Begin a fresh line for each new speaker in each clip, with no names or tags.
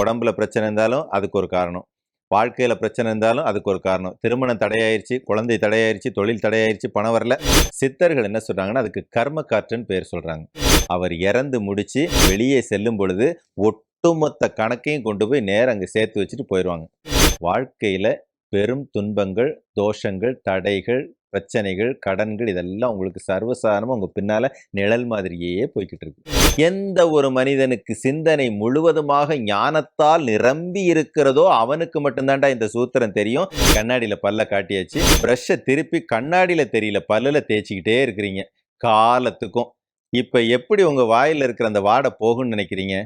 உடம்புல பிரச்சனை இருந்தாலும் அதுக்கு ஒரு காரணம், வாழ்க்கையில பிரச்சனை இருந்தாலும் அதுக்கு ஒரு காரணம், திருமணம் தடையாயிருச்சு, குழந்தை தடையாயிருச்சு, தொழில் தடையாயிருச்சு, பணம் வரல. சித்தர்கள் என்ன சொல்றாங்கன்னா அதுக்கு கர்ம காற்றுன்னு பேர் சொல்றாங்க. அவர் இறந்து முடிச்சு வெளியே செல்லும் பொழுது ஒட்டுமொத்த கணக்கையும் கொண்டு போய் நேரம் அங்கே சேர்த்து வச்சுட்டு போயிடுவாங்க. வாழ்க்கையில பெரும் துன்பங்கள், தோஷங்கள், தடைகள், பிரச்சனைகள், கடன்கள் இதெல்லாம் உங்களுக்கு சர்வசாதாரணமா உங்க பின்னால நிழல் மாதிரியே போய்கிட்டு இருக்கு. எந்த ஒரு மனிதனுக்கு சிந்தனை முழுவதுமாக ஞானத்தால் நிரம்பி இருக்கிறதோ அவனுக்கு மட்டும்தான்டா இந்த சூத்திரம் தெரியும். கண்ணாடியில பல்ல காட்டியாச்சு, பிரஷ்ஷை திருப்பி கண்ணாடியில தெரியல பல்லுல தேய்ச்சிக்கிட்டே இருக்கிறீங்க காலத்துக்கும். இப்ப எப்படி உங்க வாயில இருக்கிற அந்த வாடை போகும்னு நினைக்கிறீங்க?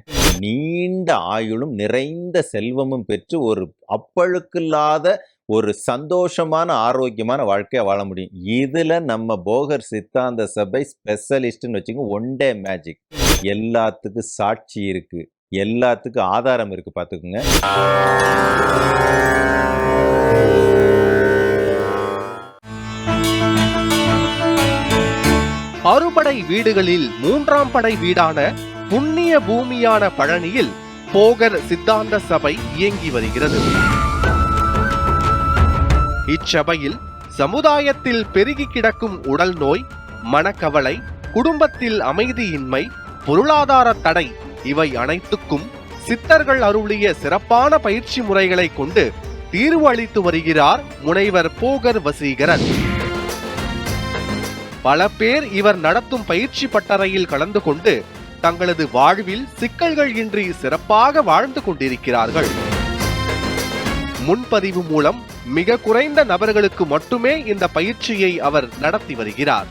நீண்ட ஆயுளும் நிறைந்த செல்வமும் பெற்று ஒரு அப்பழுக்கில்லாத ஒரு சந்தோஷமான ஆரோக்கியமான வாழ்க்கையை வாழ முடியும். இதுல நம்ம போகர் சித்தாந்த சபை ஸ்பெஷலிஸ்ட்னு வச்சுக்கோங்க. One day magic. எல்லாத்துக்கும் சாட்சி இருக்கு, எல்லாத்துக்கும் ஆதாரம் இருக்கு, பார்த்துக்குங்க.
அறுபடை வீடுகளில் 3ஆம் படை வீடான புண்ணிய பூமியான பழனியில் போகர் சித்தாந்த சபை இயங்கி வருகிறது. இச்சபையில் சமுதாயத்தில் பெருகி கிடக்கும் உடல் நோய், மனக்கவலை, குடும்பத்தில் அமைதியின்மை, பொருளாதார தடை இவை அனைத்துக்கும் சித்தர்கள் அருளிய சிறப்பான பயிற்சி முறைகளை கொண்டு தீர்வு அளித்து வருகிறார் முனைவர் போகர் வசீகரன். பல பேர் இவர் நடத்தும் பயிற்சி பட்டறையில் கலந்து கொண்டு தங்களது வாழ்வில் சிக்கல்கள் இன்றி சிறப்பாக வாழ்ந்து கொண்டிருக்கிறார்கள். முன்பதிவு மூலம் மிக குறைந்த நபர்களுக்கு மட்டுமே இந்த பயிற்சியை அவர் நடத்தி வருகிறார்.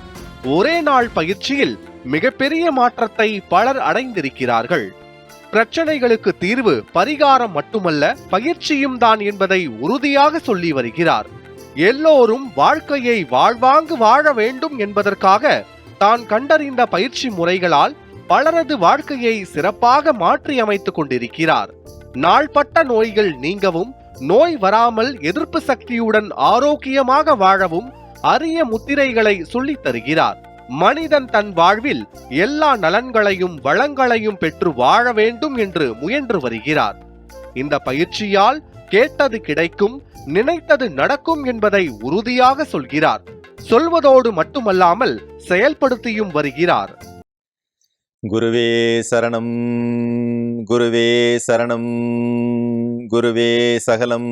ஒரே நாள் பயிற்சியில் மிகப்பெரிய மாற்றத்தை பலர் அடைந்திருக்கிறார்கள். பிரச்சனைகளுக்கு தீர்வு பரிகாரம் மட்டுமல்ல, பயிற்சியும் தான் என்பதை உறுதியாக சொல்லி வருகிறார். எல்லோரும் வாழ்க்கையை வாழ்வாங்கு வாழ வேண்டும் என்பதற்காக தான் கண்டறிந்த பயிற்சி முறைகளால் பலரது வாழ்க்கையை சிறப்பாக மாற்றி அமைத்துக் கொண்டிருக்கிறார். நாள்பட்ட நோய்கள் நீங்கவும், நோய் வராமல் எதிர்ப்பு சக்தியுடன் ஆரோக்கியமாக வாழவும் அரிய முத்திரைகளை சொல்லித் தருகிறார். மனிதன் தன் வாழ்வில் எல்லா நலன்களையும் வளங்களையும் பெற்று வாழ வேண்டும் என்று முயன்று வருகிறார். இந்த பயிற்சியால் கேட்டது கிடைக்கும், நினைத்தது நடக்கும் என்பதை உறுதியாக சொல்கிறார். சொல்வதோடு மட்டுமல்லாமல் செயல்படுத்தியும் வருகிறார்.
குருவே சரணம், குருவே சரணம், குருவே சகலம்.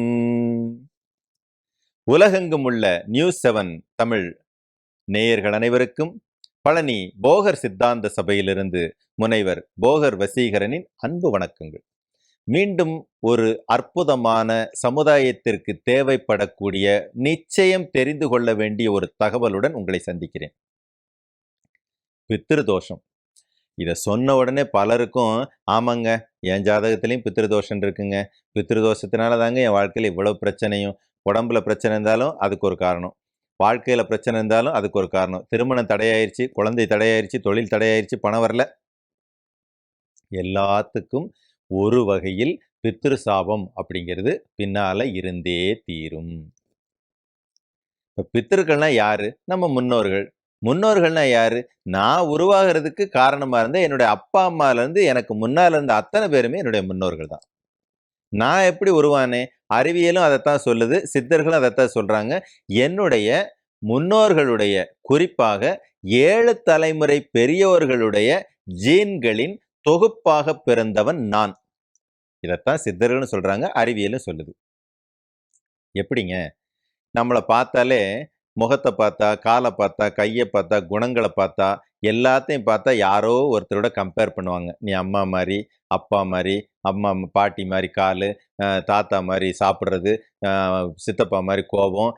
உலகெங்கும் உள்ள நியூஸ் 7 தமிழ் நேயர்கள் அனைவருக்கும் பழனி போகர் சித்தாந்த சபையிலிருந்து முனைவர் போகர் வசீகரனின் அன்பு வணக்கங்கள். மீண்டும் ஒரு அற்புதமான சமுதாயத்திற்கு தேவைப்படக்கூடிய, நிச்சயம் தெரிந்து கொள்ள வேண்டிய ஒரு தகவலுடன் உங்களை சந்திக்கிறேன். பித்ருதோஷம். இதை சொன்ன உடனே பலருக்கும் ஆமாங்க, என் ஜாதகத்திலையும் பித்ருதோஷம் இருக்குங்க, பித்ருதோஷத்தினால தாங்க என் வாழ்க்கையில் இவ்வளவு பிரச்சனையும், உடம்புல பிரச்சனை இருந்தாலும் அதுக்கு ஒரு காரணம், வாழ்க்கையில பிரச்சனை இருந்தாலும் அதுக்கு ஒரு காரணம், திருமணம் தடையாயிருச்சு, குழந்தை தடையாயிருச்சு, தொழில் தடையாயிருச்சு, பணம் வரல. எல்லாத்துக்கும் ஒரு வகையில் பித்ரு சாபம் அப்படிங்கிறது பின்னால இருந்தே தீரும். பித்ருக்கள்னா யாரு? நம்ம முன்னோர்கள். முன்னோர்கள்னா யாரு? நான் உருவாகிறதுக்கு காரணமா இருந்த என்னுடைய அப்பா அம்மால இருந்து எனக்கு முன்னால இருந்த அத்தனை பேருமே என்னுடைய முன்னோர்கள் தான். நான் எப்படி உருவானேன்? அறிவியலும் அதைத்தான் சொல்லுது, சித்தர்களும் அதைத்தான் சொல்றாங்க. என்னுடைய முன்னோர்களுடைய, குறிப்பாக 7 தலைமுறை பெரியோர்களுடைய ஜீன்களின் தொகுப்பாக பிறந்தவன் நான். இதைத்தான் சித்தர்களும் சொல்றாங்க, அறிவியலும் சொல்லுது. எப்படிங்க? நம்மளை பார்த்தாலே, முகத்தை பார்த்தா, காலை பார்த்தா, கையை பார்த்தா, குணங்களை பார்த்தா, எல்லாத்தையும் பார்த்தா யாரோ ஒருத்தரோட கம்பேர் பண்ணுவாங்க. நீ அம்மா மாதிரி, அப்பா மாதிரி, அம்மா பாட்டி மாதிரி காலு, தாத்தா மாதிரி சாப்பிட்றது, சித்தப்பா மாதிரி கோபம்,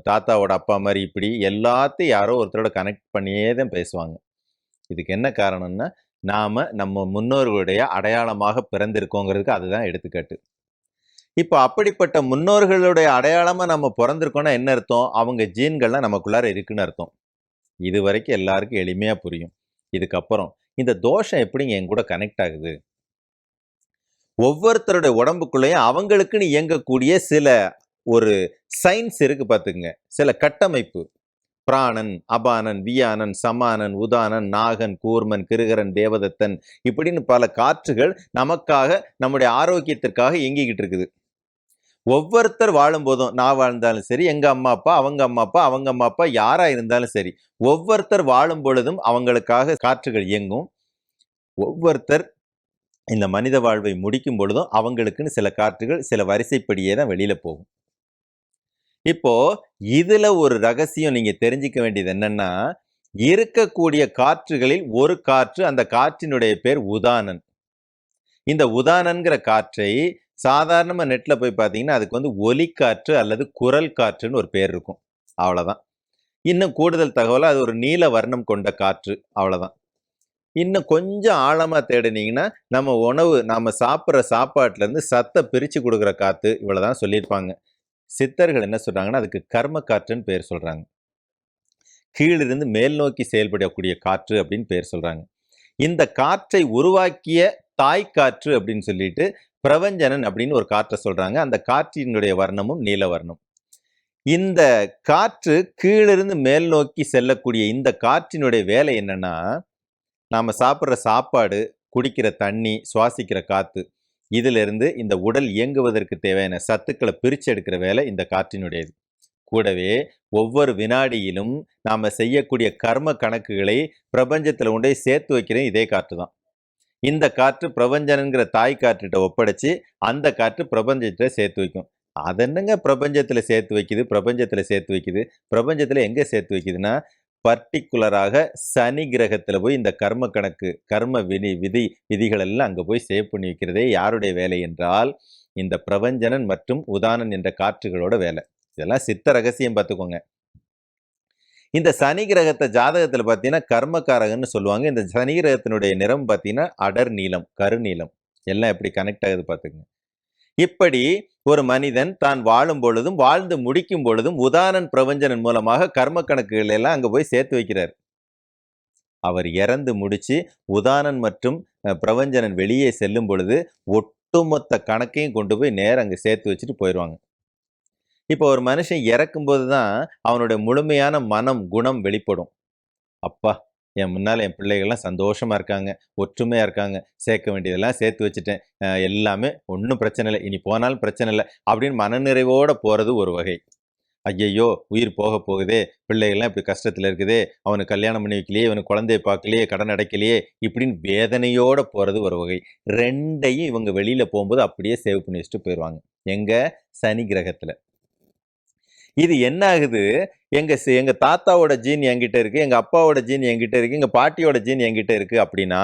தாத்தாவோட அப்பா மாதிரி இப்படி, எல்லாத்தையும் யாரோ ஒருத்தரோட கனெக்ட் பண்ணியே தான் பேசுவாங்க. இதுக்கு என்ன காரணம்னா, நாம் நம்ம முன்னோர்களுடைய அடையாளமாக பிறந்திருக்கோங்கிறதுக்கு அதுதான் எடுத்துக்காட்டு. இப்போ அப்படிப்பட்ட முன்னோர்களுடைய அடையாளமாக நம்ம பிறந்திருக்கோம்னா என்ன அர்த்தம்? அவங்க ஜீன்கள்லாம் நமக்குள்ளார இருக்குன்னு அர்த்தம். இது வரைக்கும் எல்லாருக்கும் எளிமையாக புரியும். இதுக்கப்புறம் இந்த தோஷம் எப்படிங்க என் கூட கனெக்ட் ஆகுது? ஒவ்வொருத்தருடைய உடம்புக்குள்ளேயும் அவங்களுக்குன்னு இயங்கக்கூடிய சில ஒரு சயின்ஸ் இருக்கு பார்த்துக்குங்க, சில கட்டமைப்பு. பிராணன், அபானன், வியானன், சமானன், உதானன், நாகன், கூர்மன், கிருகரன், தேவதத்தன் இப்படின்னு பல காற்றுகள் நமக்காக நம்முடைய ஆரோக்கியத்திற்காக இயங்கிக்கிட்டு இருக்குது. ஒவ்வொருத்தர் வாழும்போதும் நான் வாழ்ந்தாலும் சரி, எங்க அம்மா அப்பா, அவங்க அம்மா அப்பா, அவங்க அம்மா அப்பா யாரா இருந்தாலும் சரி, ஒவ்வொருத்தர் வாழும் பொழுதும் அவங்களுக்காக காற்றுகள் இயங்கும். ஒவ்வொருத்தர் இந்த மனித வாழ்வை முடிக்கும் பொழுதும் அவங்களுக்குன்னு சில காற்றுகள் சில வரிசைப்படியே தான் வெளியில போகும். இப்போ இதுல ஒரு ரகசியம் நீங்க தெரிஞ்சுக்க வேண்டியது என்னன்னா, இருக்கக்கூடிய காற்றுகளில் ஒரு காற்று, அந்த காற்றினுடைய பேர் உதானன். இந்த உதானன்கிற காற்றை சாதாரணமா நெட்ல போய் பார்த்தீங்கன்னா, அதுக்கு ஒலிக்காற்று அல்லது குரல் காற்றுன்னு ஒரு பேர் இருக்கும். அவ்வளவுதான். இன்னும் கூடுதல் தகவலா அது ஒரு நீல வர்ணம் கொண்ட காற்று. அவ்வளவுதான். இன்னும் கொஞ்சம் ஆழமா தேடுனீங்கன்னா, நாம சாப்பிடுற சாப்பாட்டுல இருந்து சத்த பிரிச்சு கொடுக்குற காத்து இவ்வளவுதான் சொல்லியிருப்பாங்க. சித்தர்கள் என்ன சொல்றாங்கன்னா, அதுக்கு கர்ம காற்றுன்னு பேர் சொல்றாங்க. கீழிருந்து மேல் நோக்கி செயல்படக்கூடிய காற்று அப்படின்னு பேர் சொல்றாங்க. இந்த காற்றை உருவாக்கிய தாய்க்காற்று அப்படின்னு சொல்லிட்டு பிரபஞ்சனன் அப்படின்னு ஒரு காற்றை சொல்றாங்க. அந்த காற்றினுடைய வர்ணமும் நீல வர்ணம். இந்த காற்று கீழிருந்து மேல் நோக்கி செல்லக்கூடிய இந்த காற்றினுடைய வேலை என்னன்னா, நாம சாப்பிட்ற சாப்பாடு, குடிக்கிற தண்ணி, சுவாசிக்கிற காத்து, இதுல இருந்து இந்த உடல் இயங்குவதற்கு தேவையான சத்துக்களை பிரிச்சு எடுக்கிற வேலை இந்த காற்றினுடையது. கூடவே ஒவ்வொரு வினாடியிலும் நாம செய்யக்கூடிய கர்ம கணக்குகளை பிரபஞ்சத்துல கொண்டு போய் சேர்த்து வைக்கிறது இதே காற்று தான். இந்த காற்று பிரபஞ்சன்கிற தாய் காற்றுகிட்ட ஒப்படைச்சு அந்த காற்று பிரபஞ்சத்துல சேர்த்து வைக்கும். அதென்னங்க பிரபஞ்சத்துல சேர்த்து வைக்குது, பிரபஞ்சத்துல எங்க சேர்த்து வைக்குதுன்னா, பர்டிகுலராக சனி கிரகத்துல போய் இந்த கர்ம கணக்கு, கர்ம விதிகள் எல்லாம் அங்க போய் சேவ் பண்ணி வைக்கிறதே யாருடைய வேலை என்றால், இந்த பிரபஞ்சனன் மற்றும் உதானன் என்ற காற்றுகளோட வேலை. இதெல்லாம் சித்த ரகசியம் பார்த்துக்கோங்க. இந்த சனி கிரகத்தை ஜாதகத்துல பார்த்தீங்கன்னா கர்மகாரகன்னு சொல்லுவாங்க. இந்த சனி கிரகத்தினுடைய நிறம் பார்த்தீங்கன்னா அடர் நீலம், கருநீலம். எல்லாம் எப்படி கனெக்ட் ஆகுது பார்த்துக்கங்க. இப்படி ஒரு மனிதன் தான் வாழும் பொழுதும் வாழ்ந்து முடிக்கும் பொழுதும் உதானன் பிரபஞ்சனன் மூலமாக கர்ம கணக்குகள் எல்லாம் அங்க போய் சேர்த்து வைக்கிறார். அவர் இறந்து முடிச்சு உதானன் மற்றும் பிரபஞ்சனன் வெளியே செல்லும் பொழுது ஒட்டுமொத்த கணக்கையும் கொண்டு போய் நேரம் அங்க சேர்த்து வச்சுட்டு போயிடுவாங்க. இப்போ ஒரு மனுஷன் இறக்கும்போது தான் அவனுடைய முழுமையான மனம், குணம் வெளிப்படும். அப்பா, என் முன்னால என் பிள்ளைகள்லாம் சந்தோஷமா இருக்காங்க, ஒற்றுமையா இருக்காங்க, சேர்க்க வேண்டியதெல்லாம் சேர்த்து வச்சுட்டேன், எல்லாமே ஒன்றும் பிரச்சனை இல்லை, இனி போனாலும் பிரச்சனை இல்லை அப்படின்னு மனநிறைவோட போறது ஒரு வகை. ஐயையோ உயிர் போக போகுதே, பிள்ளைகள்லாம் இப்படி கஷ்டத்துல இருக்குதே, அவனுக்கு கல்யாணம் பண்ணி வைக்கலையே, அவனுக்கு குழந்தைய பார்க்கலையே, கடன் அடைக்கலையே இப்படின்னு வேதனையோட போறது ஒரு வகை. ரெண்டையும் இவங்க வெளியில போகும்போது அப்படியே சேவ் பண்ணி வச்சுட்டு போயிடுவாங்க. எங்க? சனி கிரகத்துல. இது என்ன ஆகுது, எங்க தாத்தாவோட ஜீன் என்கிட்ட இருக்கு, எங்க அப்பாவோட ஜீன் என்கிட்ட இருக்கு, எங்க பாட்டியோட ஜீன் என்கிட்ட இருக்கு அப்படின்னா,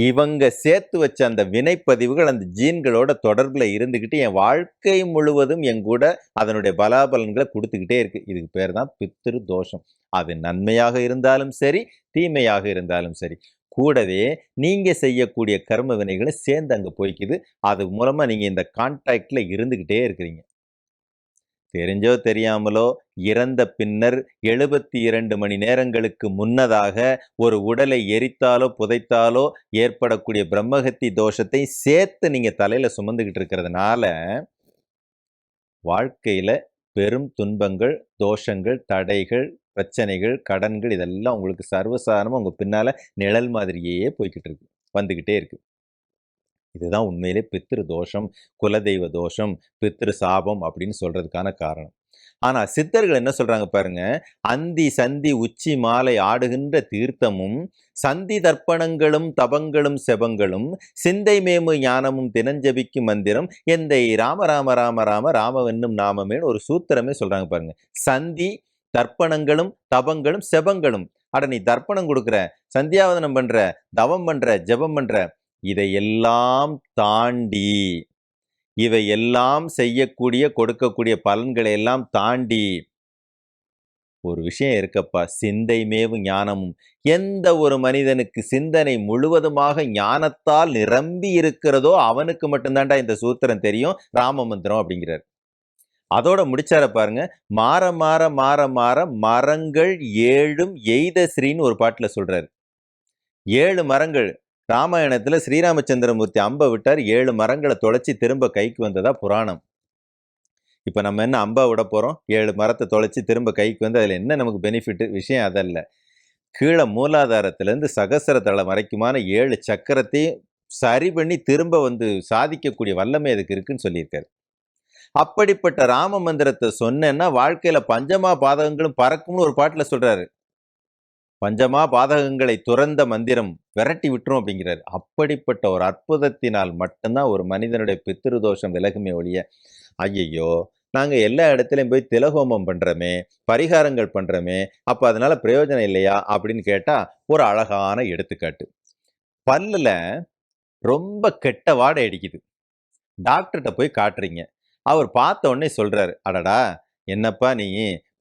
இவங்க சேர்த்து வச்ச அந்த வினைப்பதிவுகள் அந்த ஜீன்களோட தொடர்புல இருந்துகிட்டு என் வாழ்க்கை முழுவதும் என் கூட அதனுடைய பலாபலன்களை கொடுத்துக்கிட்டே இருக்கு. இதுக்கு பேர் தான் பித்ரு தோஷம். அது நன்மையாக இருந்தாலும் சரி, தீமையாக இருந்தாலும் சரி. கூடவே நீங்க செய்யக்கூடிய கர்ம வினைகளை சேர்ந்து அங்க போய்க்குது. அது மூலமா நீங்க இந்த கான்டாக்ட்ல இருந்துகிட்டே இருக்கிறீங்க. தெரிஞ்சோ தெரியாமலோ இறந்த பின்னர் 72 மணி நேரங்களுக்கு முன்னதாக ஒரு உடலை எரித்தாலோ புதைத்தாலோ ஏற்படக்கூடிய பிரம்மஹத்தி தோஷத்தை சேர்த்து நீங்க தலையில சுமந்துகிட்டு இருக்கிறதுனால வாழ்க்கையில பெரும் துன்பங்கள், தோஷங்கள், தடைகள், பிரச்சனைகள், கடன்கள் இதெல்லாம் உங்களுக்கு சர்வசாதாரணமா உங்க பின்னால நிழல் மாதிரியே போய்கிட்டு இருக்கு, வந்துகிட்டே இருக்கு. இதுதான் உண்மையிலே பித்ரு தோஷம், குலதெய்வ தோஷம், பித்ரு சாபம் அப்படின்னு சொல்றதுக்கான காரணம். ஆனா சித்தர்கள் என்ன சொல்றாங்க பாருங்க, அந்தி சந்தி உச்சி மாலை ஆடுகின்ற தீர்த்தமும் சந்தி தர்ப்பணங்களும் தபங்களும் செபங்களும் சிந்தை மேமு ஞானமும் தினஞ்சபிக்கும் மந்திரம் எந்தை ராம ராம ராம ராம ராமவென்னும் நாமமேன்னு ஒரு சூத்திரமே சொல்றாங்க பாருங்க. சந்தி தர்ப்பணங்களும் தபங்களும் செபங்களும். அட நீ தர்ப்பணம் கொடுக்குற, சந்தியாவதனம் பண்ற, தவம் பண்ற, ஜெபம் பண்ற, இதையெல்லாம் தாண்டி, இவையெல்லாம் செய்யக்கூடிய கொடுக்கக்கூடிய பலன்களை எல்லாம் தாண்டி ஒரு விஷயம் இருக்கப்பா, சிந்தை மேவு ஞானமும். எந்த ஒரு மனிதனுக்கு சிந்தனை முழுவதுமாக ஞானத்தால் நிரம்பி இருக்கிறதோ அவனுக்கு மட்டும்தான்டா இந்த சூத்திரம் தெரியும், ராம மந்திரம் அப்படிங்கிறார். அதோட முடிச்சார பாருங்க, மாற மாற மாற மாற மரங்கள் 7ம் எய்த ஸ்ரீன்னு ஒரு பாட்டுல சொல்றாரு. 7 மரங்கள் ராமாயணத்துல ஸ்ரீராமச்சந்திரமூர்த்தி அம்ப விட்டார், 7 மரங்களை தொலைச்சி திரும்ப கைக்கு வந்ததா புராணம். இப்போ நம்ம என்ன அம்பா விட போகிறோம், 7 மரத்தை தொலைச்சி திரும்ப கைக்கு வந்து அதில் என்ன நமக்கு பெனிஃபிட்? விஷயம் அதல்ல. கீழே மூலாதாரத்திலேருந்து சகசர தளம் வரைக்குமான 7 சக்கரத்தையும் சரி பண்ணி திரும்ப வந்து சாதிக்கக்கூடிய வல்லமை அதுக்கு இருக்குன்னு சொல்லியிருக்காரு. அப்படிப்பட்ட ராம மந்திரத்தை சொன்னேன்னா வாழ்க்கையில பஞ்சமா பாதகங்களும் பறக்கும்னு ஒரு பாட்டுல சொல்றாரு. பஞ்சமா பாதகங்களை துறந்த மந்திரம் விரட்டி விட்டுரும் அப்படிங்கிறாரு. அப்படிப்பட்ட ஒரு அற்புதத்தினால் மட்டும்தான் ஒரு மனிதனுடைய பித்ரு தோஷம் விலகுமே ஒழிய, ஐயையோ நாங்க எல்லா இடத்துலயும் போய் திலஹோமம் பண்றோமே, பரிகாரங்கள் பண்றோமே, அப்ப அதனால பிரயோஜனம் இல்லையா அப்படின்னு கேட்டா ஒரு அழகான எடுத்துக்காட்டு. பல்லுல ரொம்ப கெட்ட வாடை அடிக்குது. டாக்டர்கிட்ட போய் காட்டுறீங்க. அவர் பார்த்த உடனே சொல்றாரு, அடடா என்னப்பா நீ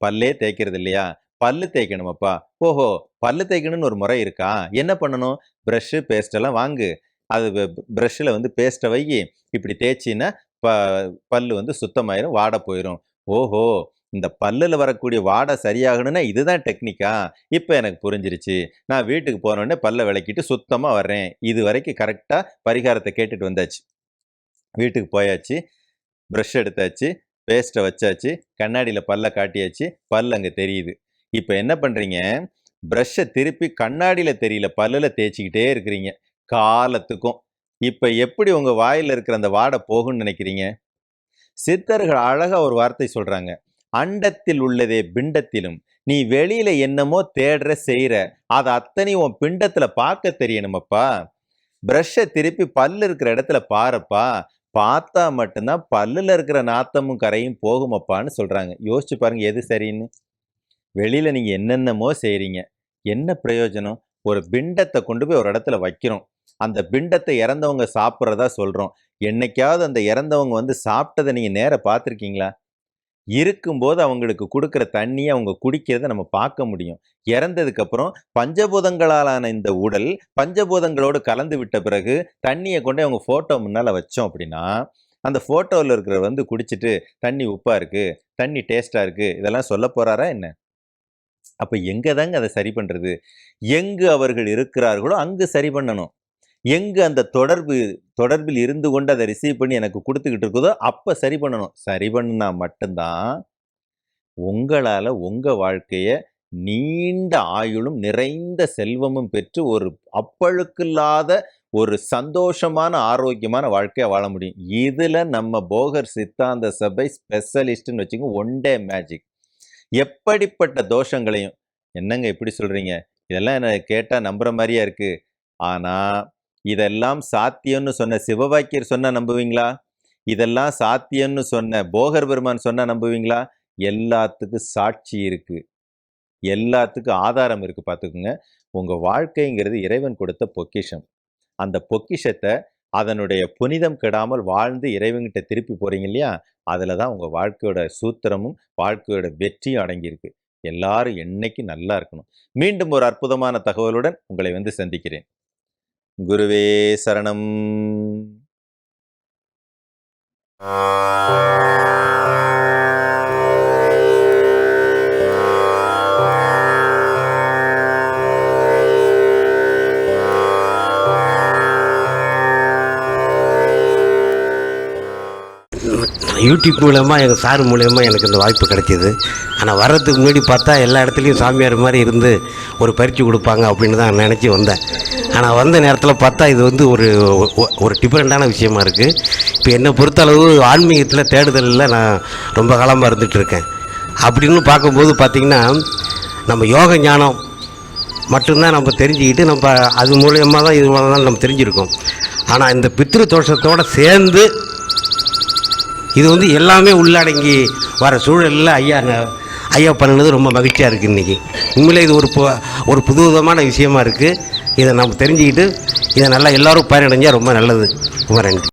பல்லே தேய்க்கிறது இல்லையா? பல்லு தேய்க்கணுமாப்பா? ஓஹோ, பல்லு தேய்க்கணும்னு ஒரு முறை இருக்கா? என்ன பண்ணணும்? ப்ரஷ்ஷு பேஸ்ட் எல்லாம் வாங்கு, அது ப்ரஷ்ஷில் வந்து பேஸ்ட்டை வை, இப்படி தேய்ச்சின்னா பல்லு வந்து சுத்தமாயிரும், வாடை போயிடும். ஓஹோ, இந்த பல்லில் வரக்கூடிய வாடை சரியாகணும்னா இதுதான் டெக்னிக்கா? இப்போ எனக்கு புரிஞ்சிருச்சு. நான் வீட்டுக்கு போனோடனே பல்லை விளக்கிட்டு சுத்தமாக வர்றேன். இது வரைக்கும் கரெக்டாக பரிகாரத்தை கேட்டுட்டு வந்தாச்சு. வீட்டுக்கு போயாச்சு, ப்ரஷ் எடுத்தாச்சு, பேஸ்ட்டை வச்சாச்சு, கண்ணாடியில் பல்லை காட்டியாச்சு, பல் அங்கே தெரியுது. இப்போ என்ன பண்ணுறீங்க? ப்ரஷ்ஷை திருப்பி கண்ணாடியில் தெரியல பல்லில் தேய்ச்சிக்கிட்டே இருக்கிறீங்க காலத்துக்கும். இப்போ எப்படி உங்கள் வாயில் இருக்கிற அந்த வாடை போகும்னு நினைக்கிறீங்க? சித்தர்கள் அழகா ஒரு வார்த்தை சொல்றாங்க, அண்டத்தில் உள்ளதே பிண்டத்திலும். நீ வெளியில என்னமோ தேடுற செய்யற, அதை அத்தனையும் உன் பிண்டத்துல பார்க்க தெரியணுமப்பா. ப்ரஷ்ஷை திருப்பி பல்லு இருக்கிற இடத்துல பாருப்பா, பார்த்தா மட்டும்தான் பல்லுல இருக்கிற நாத்தமும் கரையும் போகுமப்பான்னு சொல்றாங்க. யோசிச்சு பாருங்க எது சரின்னு. வெளியில நீங்க என்னென்னமோ செய்றீங்க, என்ன பிரயோஜனம்? ஒரு பிண்டத்தை கொண்டு போய் ஒரு இடத்துல வைக்கிறோம், அந்த பிண்டத்தை இறந்தவங்க சாப்பிட்றதா சொல்றோம். என்னைக்காவது அந்த இறந்தவங்க வந்து சாப்பிட்டதை நீங்க நேர பார்த்துருக்கீங்களா? இருக்கும்போது அவங்களுக்கு கொடுக்குற தண்ணியை அவங்க குடிக்கிறத நம்ம பார்க்க முடியும். இறந்ததுக்கு அப்புறம் பஞ்சபூதங்களாலான இந்த உடல் பஞ்சபூதங்களோடு கலந்து விட்ட பிறகு தண்ணியை கொண்டு அவங்க போட்டோ முன்னால வச்சோம் அப்படின்னா, அந்த போட்டோவில் இருக்கிற வந்து குடிச்சிட்டு தண்ணி உப்பா இருக்கு, தண்ணி டேஸ்டா இருக்கு, இதெல்லாம் சொல்ல போறாரா என்ன? அப்ப எங்க தாங்க அதை சரி பண்றது? எங்கு அவர்கள் இருக்கிறார்களோ அங்கு சரி பண்ணணும். எங்கு அந்த தொடர்பில் இருந்து கொண்டு அதை ரிசீவ் பண்ணி எனக்கு கொடுத்துக்கிட்டு இருக்குதோ அப்ப சரி பண்ணணும். சரி பண்ணுனா மட்டும்தான் உங்களால உங்க வாழ்க்கைய நீண்ட ஆயுளும் நிறைந்த செல்வமும் பெற்று ஒரு அப்பழுக்கில்லாத ஒரு சந்தோஷமான ஆரோக்கியமான வாழ்க்கையை வாழ முடியும். இதுல நம்ம போகர் சித்தாந்த சபை ஸ்பெஷலிஸ்ட்னு வச்சுங்க, ஒன் டே மேஜிக். எப்படிப்பட்ட தோஷங்களையும், என்னங்க இப்படி சொல்றீங்க, இதெல்லாம் என்ன கேட்டா நம்புற மாதிரியா இருக்கு, ஆனா இதெல்லாம் சாத்தியம்னு சொன்ன சிவவாக்கியர் சொன்னா நம்புவீங்களா? இதெல்லாம் சாத்தியம்னு சொன்ன போகர் பெருமான் சொன்னா நம்புவீங்களா? எல்லாத்துக்கும் சாட்சி இருக்கு, எல்லாத்துக்கும் ஆதாரம் இருக்கு. பார்த்துக்குங்க, உங்க வாழ்க்கைங்கிறது இறைவன் கொடுத்த பொக்கிஷம். அந்த பொக்கிஷத்தை அதனுடைய புனிதம் கெடாமல் வாழ்ந்து இறைவன்கிட்ட திருப்பி போறீங்க இல்லையா? அதுல தான் உங்க வாழ்க்கையோட சூத்திரமும் வாழ்க்கையோட வெற்றியும் அடங்கியிருக்கு. எல்லாரும் என்னைக்கு நல்லா இருக்கணும். மீண்டும் ஒரு அற்புதமான தகவலுடன் உங்களை வந்து சந்திக்கிறேன். குருவே சரணம்.
யூடியூப் மூலமாக எங்கள் சார் மூலயமா எனக்கு இந்த வாய்ப்பு கிடைக்கிது. ஆனால் வர்றதுக்கு முன்னாடி பார்த்தா எல்லா இடத்துலையும் சாமியார் மாதிரி இருந்து ஒரு பயிற்சி கொடுப்பாங்க அப்படின்னு தான் நினச்சி வந்தேன். ஆனால் வந்த நேரத்தில் பார்த்தா இது வந்து ஒரு டிஃப்ரெண்ட்டான விஷயமா இருக்குது. இப்போ என்னை பொறுத்தளவு ஆன்மீகத்தில் தேடுதலில் நான் ரொம்ப காலமாக இருந்துகிட்ருக்கேன். அப்படின்னு பார்க்கும்போது பார்த்திங்கன்னா, நம்ம யோக ஞானம் மட்டும்தான் நம்ம தெரிஞ்சுக்கிட்டு நம்ம அது மூலயமா தான் இது மூலம் தான் நம்ம தெரிஞ்சுருக்கோம். ஆனால் இந்த பித்ரு தோஷத்தோடு சேர்ந்து இது வந்து எல்லாமே உள்ளடங்கி வர சூழலில் ஐயா பண்ணினது ரொம்ப மகிழ்ச்சியாக இருக்குது. இன்றைக்கி உண்மையிலே இது ஒரு புதுவிதமான விஷயமா இருக்குது. இதை நம்ம தெரிஞ்சுக்கிட்டு இதை நல்லா எல்லோரும் பயனடைஞ்சால் ரொம்ப நல்லது. ரொம்ப நன்றி.